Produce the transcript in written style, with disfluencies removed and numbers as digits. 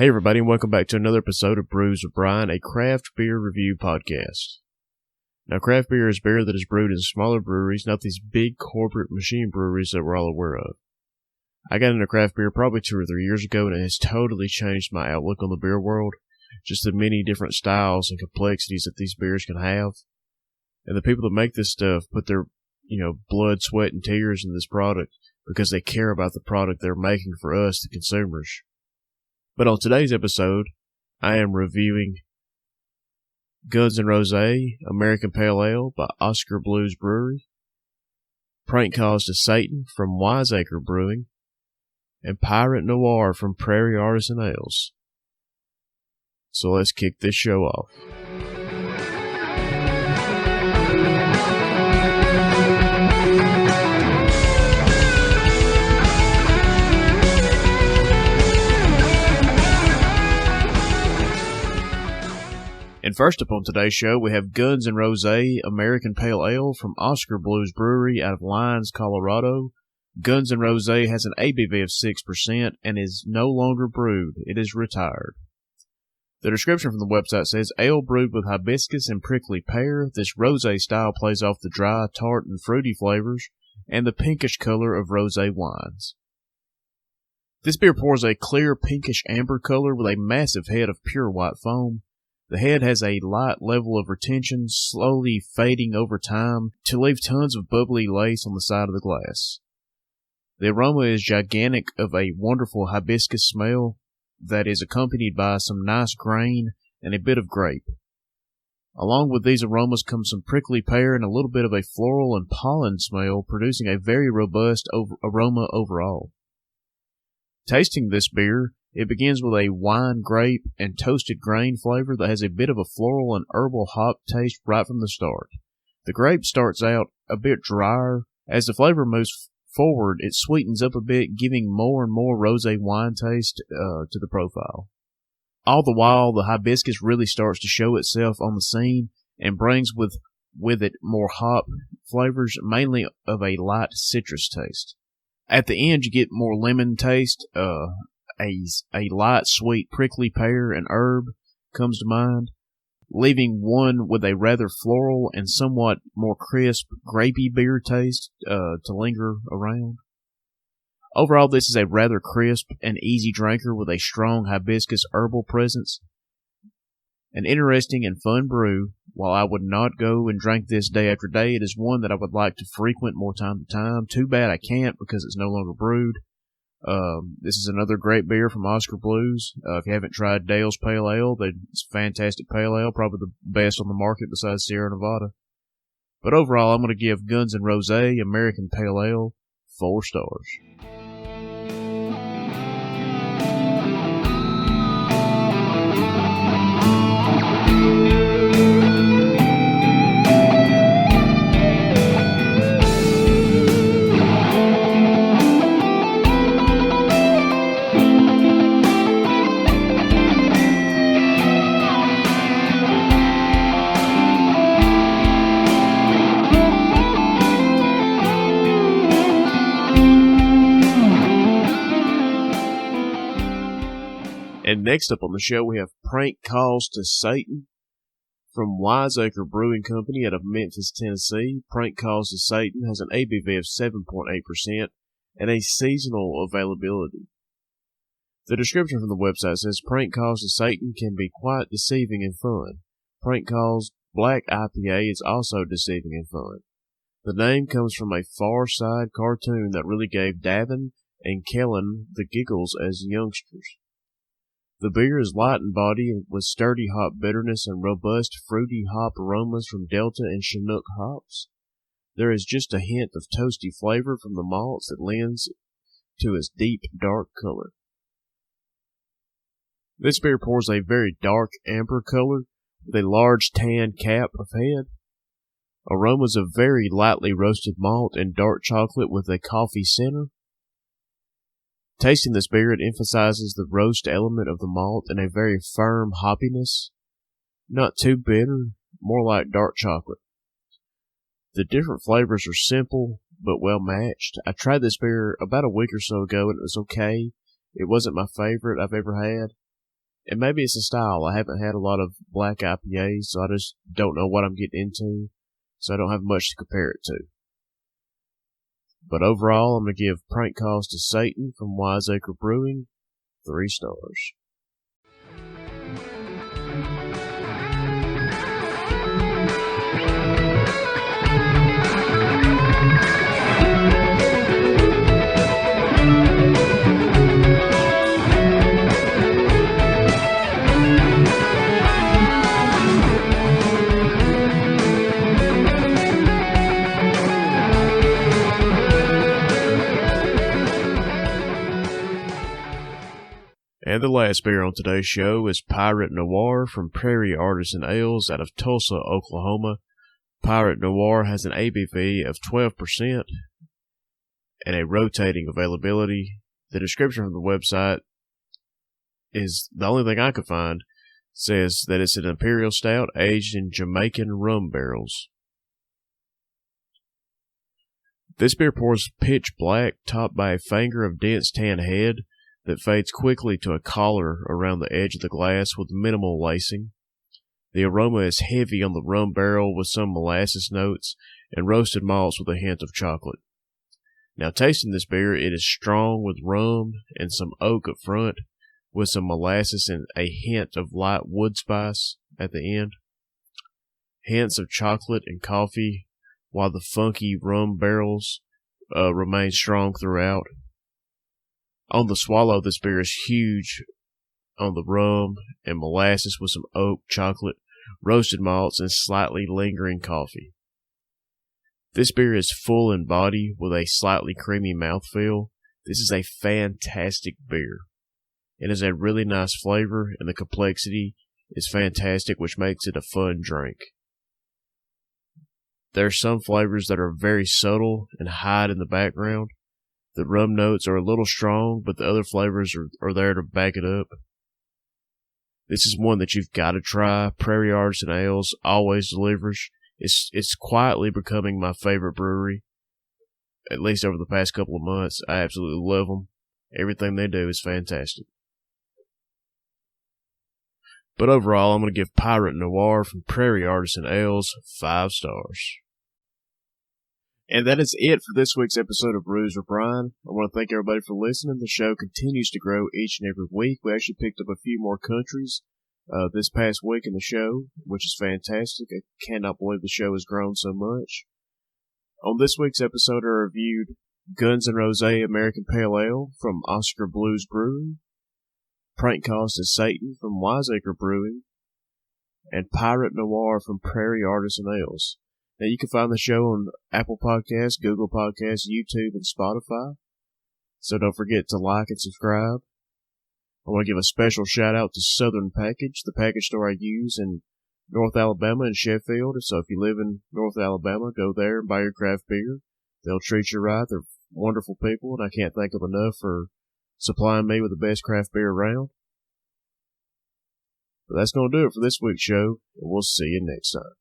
Hey everybody, and welcome back to another episode of Brews with Brian, a craft beer review podcast. Now, craft beer is beer that is brewed in smaller breweries, not these big corporate machine breweries that we're all aware of. I got into craft beer probably 2 or 3 years ago, and it has totally changed my outlook on the beer world. Just the many different styles and complexities that these beers can have. And the people that make this stuff put their, blood, sweat, and tears in this product because they care about the product they're making for us, the consumers. But on today's episode, I am reviewing Guns N' Rosé American Pale Ale by Oskar Blues Brewing, Prank Calls to Satan from Wiseacre Brewing, and Pirate Noir from Prairie Artisan Ales. So let's kick this show off. And first up on today's show, we have Guns N' Rosé American Pale Ale from Oskar Blues Brewery out of Lyons, Colorado. Guns N' Rosé has an ABV of 6% and is no longer brewed. It is retired. The description from the website says, ale brewed with hibiscus and prickly pear, this rosé style plays off the dry, tart, and fruity flavors and the pinkish color of rosé wines. This beer pours a clear pinkish amber color with a massive head of pure white foam. The head has a light level of retention, slowly fading over time to leave tons of bubbly lace on the side of the glass. The aroma is gigantic of a wonderful hibiscus smell that is accompanied by some nice grain and a bit of grape. Along with these aromas comes some prickly pear and a little bit of a floral and pollen smell, producing a very robust aroma overall. Tasting this beer, it begins with a wine, grape, and toasted grain flavor that has a bit of a floral and herbal hop taste right from the start. The grape starts out a bit drier. As the flavor moves forward, it sweetens up a bit, giving more and more rosé wine taste to the profile. All the while, the hibiscus really starts to show itself on the scene and brings with it more hop flavors, mainly of a light citrus taste. At the end, you get more lemon taste, a light, sweet, prickly pear and herb comes to mind, leaving one with a rather floral and somewhat more crisp, grapey beer taste to linger around. Overall, this is a rather crisp and easy drinker with a strong hibiscus herbal presence. An interesting and fun brew. While I would not go and drink this day after day, it is one that I would like to frequent more time to time. Too bad I can't because it's no longer brewed. This is another great beer from Oskar Blues. If you haven't tried Dale's Pale Ale, it's a fantastic pale ale, probably the best on the market besides Sierra Nevada. But overall, I'm going to give Guns N' Rosé American Pale Ale 4 stars. And next up on the show, we have Prank Calls to Satan from Wiseacre Brewing Company out of Memphis, Tennessee. Prank Calls to Satan has an ABV of 7.8% and a seasonal availability. The description from the website says, Prank Calls to Satan can be quite deceiving and fun. Prank Calls Black IPA is also deceiving and fun. The name comes from a Far Side cartoon that really gave Davin and Kellen the giggles as youngsters. The beer is light in body with sturdy hop bitterness and robust fruity hop aromas from Delta and Chinook hops. There is just a hint of toasty flavor from the malts that lends to its deep, dark color. This beer pours a very dark amber color with a large tan cap of head. Aromas of very lightly roasted malt and dark chocolate with a coffee center. Tasting this beer, it emphasizes the roast element of the malt and a very firm hoppiness. Not too bitter, more like dark chocolate. The different flavors are simple but well matched. I tried this beer about a week or so ago and it was okay. It wasn't my favorite I've ever had. And maybe it's a style. I haven't had a lot of black IPAs, so I just don't know what I'm getting into, so I don't have much to compare it to. But overall, I'm going to give Prank Calls to Satan from Wiseacre Brewing 3 stars. And the last beer on today's show is Pirate Noir from Prairie Artisan Ales out of Tulsa, Oklahoma. Pirate Noir has an ABV of 12% and a rotating availability. The description from the website is the only thing I could find. Says that it's an imperial stout aged in Jamaican rum barrels. This beer pours pitch black, topped by a finger of dense tan head that fades quickly to a collar around the edge of the glass with minimal lacing. The aroma is heavy on the rum barrel with some molasses notes and roasted malts with a hint of chocolate. Now, tasting this beer, it is strong with rum and some oak up front, with some molasses and a hint of light wood spice at the end. Hints of chocolate and coffee, while the funky rum barrels remain strong throughout. On the swallow, this beer is huge on the rum and molasses with some oak, chocolate, roasted malts, and slightly lingering coffee. This beer is full in body with a slightly creamy mouthfeel. This is a fantastic beer. It has a really nice flavor, and the complexity is fantastic, which makes it a fun drink. There are some flavors that are very subtle and hide in the background. The rum notes are a little strong, but the other flavors are there to back it up. This is one that you've got to try. Prairie Artisan Ales always delivers. It's quietly becoming my favorite brewery, at least over the past couple of months. I absolutely love them. Everything they do is fantastic. But overall, I'm going to give Pirate Noir from Prairie Artisan Ales 5 stars. And that is it for this week's episode of Brews with Brian. I want to thank everybody for listening. The show continues to grow each and every week. We actually picked up a few more countries this past week in the show, which is fantastic. I cannot believe the show has grown so much. On this week's episode, I reviewed Guns N' Roses American Pale Ale from Oskar Blues Brewing, Prank Calls to Satan from Wiseacre Brewing, and Pirate Noir from Prairie Artisan Ales. Now, you can find the show on Apple Podcasts, Google Podcasts, YouTube, and Spotify. So don't forget to like and subscribe. I want to give a special shout out to Southern Package, the package store I use in North Alabama and Sheffield. So if you live in North Alabama, go there and buy your craft beer. They'll treat you right. They're wonderful people, and I can't thank them enough for supplying me with the best craft beer around. But that's going to do it for this week's show, and we'll see you next time.